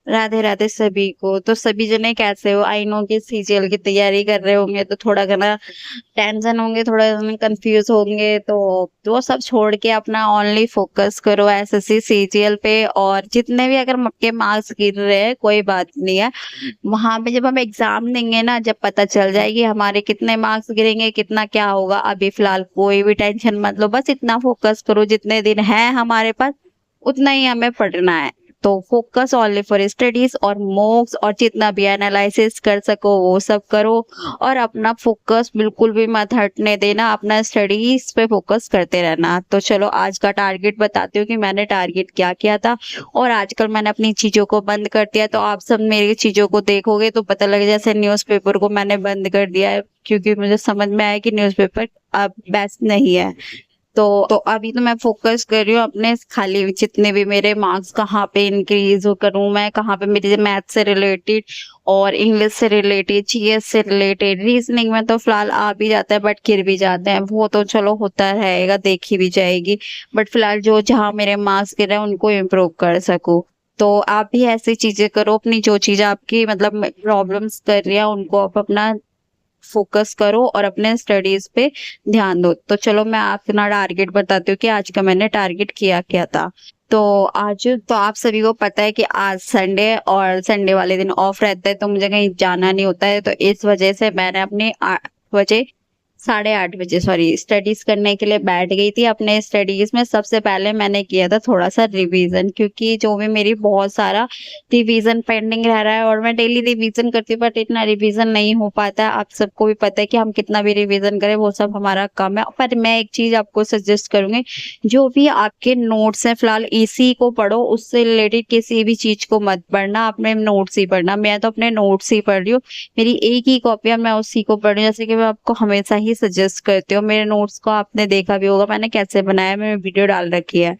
राधे राधे सभी को। तो सभी जने कैसे हो? आई नो कि सीजीएल की तैयारी कर रहे होंगे तो थोड़ा घना टेंशन होंगे, थोड़ा कंफ्यूज होंगे, तो वो सब छोड़ के अपना ओनली फोकस करो एसएससी सीजीएल पे। और जितने भी अगर आपके मार्क्स गिर रहे हैं कोई बात नहीं है, वहां पे जब हम एग्जाम देंगे ना, जब पता चल जाएगी हमारे कितने मार्क्स गिरेंगे, कितना क्या होगा। अभी फिलहाल कोई भी टेंशन मत लो, बस इतना फोकस करो जितने दिन है हमारे पास उतना ही हमें पढ़ना है। तो फोकस ओनली फॉर स्टडीज और मॉक्स, और जितना भी एनालिसिस कर सको वो सब करो। और अपना फोकस बिल्कुल भी मत हटने देना, अपना स्टडीज पे फोकस करते रहना। तो चलो आज का टारगेट बताती हूँ कि मैंने टारगेट क्या किया था। और आजकल मैंने अपनी चीजों को बंद कर दिया, तो आप सब मेरी चीजों को देखोगे तो पता लगे जैसे न्यूज़पेपर को मैंने बंद कर दिया है, क्योंकि मुझे समझ में आया कि न्यूज़पेपर अब बेस्ट नहीं है। तो अभी तो मैं फोकस कर रही हूँ अपने खाली जितने भी मेरे मार्क्स कहाँ पे इंक्रीज करूँ, मैं कहाँ पे मेरे मैथ से रिलेटेड और इंग्लिश से रिलेटेड, जीएस से रिलेटेड, रीजनिंग में तो फिलहाल आ भी जाता है बट गिर भी जाते हैं, वो तो चलो होता रहेगा, देखी भी जाएगी। बट फिलहाल जो जहाँ मेरे मार्क्स गिर रहे हैं उनको इम्प्रूव कर सकूँ। तो आप भी ऐसी चीजें करो, अपनी जो चीज आपकी मतलब प्रॉब्लम्स कर रही है उनको आप अपना फोकस करो और अपने स्टडीज पे ध्यान दो। तो चलो मैं अपना टारगेट बताती हूँ कि आज का मैंने टारगेट किया क्या था। तो आज तो आप सभी को पता है कि आज संडे है और संडे वाले दिन ऑफ रहता है, तो मुझे कहीं जाना नहीं होता है, तो इस वजह से मैंने अपने 8 बजे 8:30 बजे स्टडीज करने के लिए बैठ गई थी। अपने स्टडीज में सबसे पहले मैंने किया था थोड़ा सा रिवीजन, क्योंकि जो भी मेरी बहुत सारा रिवीजन पेंडिंग रह रहा है, और मैं डेली रिवीजन करती हूँ बट इतना रिवीजन नहीं हो पाता है। आप सबको भी पता है कि हम कितना भी रिवीजन करें वो सब हमारा कम है। पर मैं एक चीज आपको सजेस्ट करूंगी, जो भी आपके नोट्स हैं फिलहाल इसी को पढ़ो, उससे रिलेटेड किसी भी चीज को मत पढ़ना, अपने नोट्स ही पढ़ना। मैं तो अपने नोट्स ही पढ़ रही हूँ, मेरी एक ही कॉपी है, मैं उसी को पढ़ रही हूँ। जैसे कि मैं आपको हमेशा ही सजेस्ट करती हूँ, मेरे नोट्स को आपने देखा भी होगा मैंने कैसे बनाया, मैंने वीडियो डाल रखी है।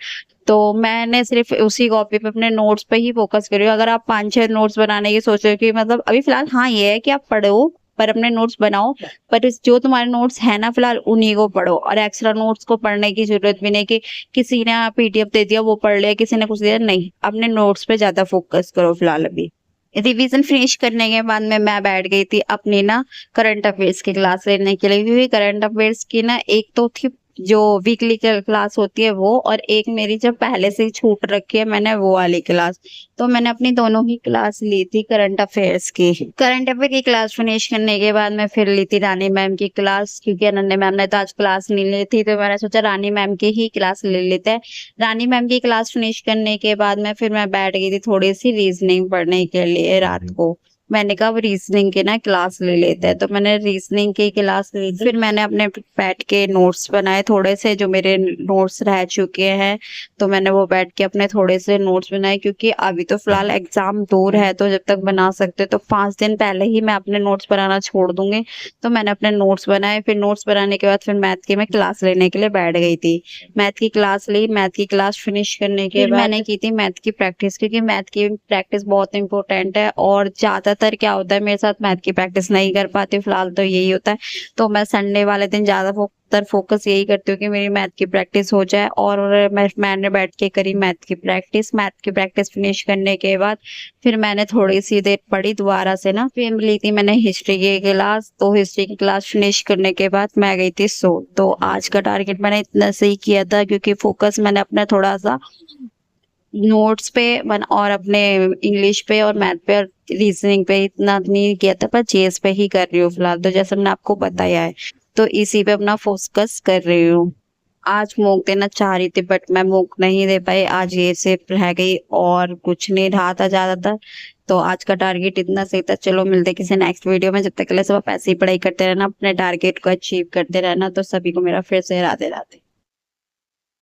तो मैंने सिर्फ उसी कॉपी पे अपने नोट्स पे ही फोकस कर रही हूँ। अगर आप 5-6 नोट्स बनाने की सोच रहे हो कि मतलब अभी फिलहाल हाँ ये है कि आप पढ़ो पर अपने नोट्स बनाओ, पर जो तुम्हारे नोट्स है ना फिलहाल उन्हीं को पढ़ो। और एक्स्ट्रा नोट्स को पढ़ने की जरूरत भी नहीं कि किसी ने पीडीएफ दे दिया वो पढ़ लिया, किसी ने कुछ दिया, नहीं, अपने नोट्स पे ज्यादा फोकस करो फिलहाल। अभी रिवीजन फिनिश करने के बाद में मैं बैठ गई थी अपनी ना करंट अफेयर्स की क्लास लेने के लिए, क्योंकि करंट अफेयर्स की ना एक तो थी जो वीकली क्लास होती है वो, और एक मेरी जब पहले से ही छूट रखी है मैंने वो वाली क्लास। तो मैंने अपनी दोनों ही क्लास ली थी करंट अफेयर्स की। करंट अफेयर की क्लास फिनिश करने के बाद मैं फिर ली थी रानी मैम की क्लास, क्योंकि अनन्या मैम ने तो आज क्लास नहीं ली थी, तो मैंने सोचा रानी मैम की ही क्लास ले लेते हैं। रानी मैम की क्लास फिनिश करने के बाद में फिर मैं बैठ गई थी थोड़ी सी रीजनिंग पढ़ने के लिए रात को। मैंने कहा अब रीजनिंग की ना क्लास ले लेते हैं, तो मैंने रीजनिंग की क्लास ली। फिर मैंने अपने बैठ के नोट्स बनाए थोड़े से, जो मेरे नोट्स रह चुके हैं, तो मैंने वो बैठ के अपने थोड़े से नोट्स बनाए, क्योंकि अभी तो फिलहाल एग्जाम दूर है, तो जब तक बना सकते तो 5 दिन पहले ही मैं अपने नोट्स बनाना छोड़ दूंगी। तो मैंने अपने नोट्स बनाए, फिर नोट्स बनाने के बाद फिर मैथ की मैं क्लास लेने के लिए बैठ गई थी। मैथ की क्लास ली, मैथ की क्लास फिनिश करने के बाद मैंने की थी मैथ की प्रैक्टिस, क्योंकि मैथ की प्रैक्टिस बहुत इंपॉर्टेंट है। और ज्यादातर क्या होता है मेरे साथ, मैथ की प्रैक्टिस नहीं कर पाती फिलहाल, तो यही होता है। तो मैं संडे वाले दिन ज्यादा फोकस यही करती हूँ कि मेरी मैथ की प्रैक्टिस हो जाए, और मैंने बैठ के करी मैथ की प्रैक्टिस। मैथ की प्रैक्टिस फिनिश करने के बाद फिर मैंने थोड़ी सी देर पढ़ी दोबारा से ना, फिर ली थी मैंने हिस्ट्री की क्लास। तो हिस्ट्री की क्लास फिनिश करने के बाद मैं गई थी सो। तो आज का टारगेट मैंने इतना सही किया था, क्योंकि फोकस मैंने अपना थोड़ा सा नोट्स पे और अपने इंग्लिश पे और मैथ पे और रीजनिंग पे इतना नहीं किया था, पर जीएस पे ही कर रही हूँ फिलहाल, तो जैसे मैंने आपको बताया है तो इसी पे अपना फोकस कर रही हूँ। आज मॉक देना चाह रही थी बट मैं मॉक नहीं दे पाई, आज ये सिर्फ रह गई और कुछ नहीं रहा था ज्यादातर। तो आज का टारगेट इतना सही था। चलो मिलते किसी नेक्स्ट वीडियो में, जब तक के लिए सब आप ऐसे ही पढ़ाई करते रहना, अपने टारगेट को अचीव करते रहना। तो सभी को मेरा फिर से राधे राधे।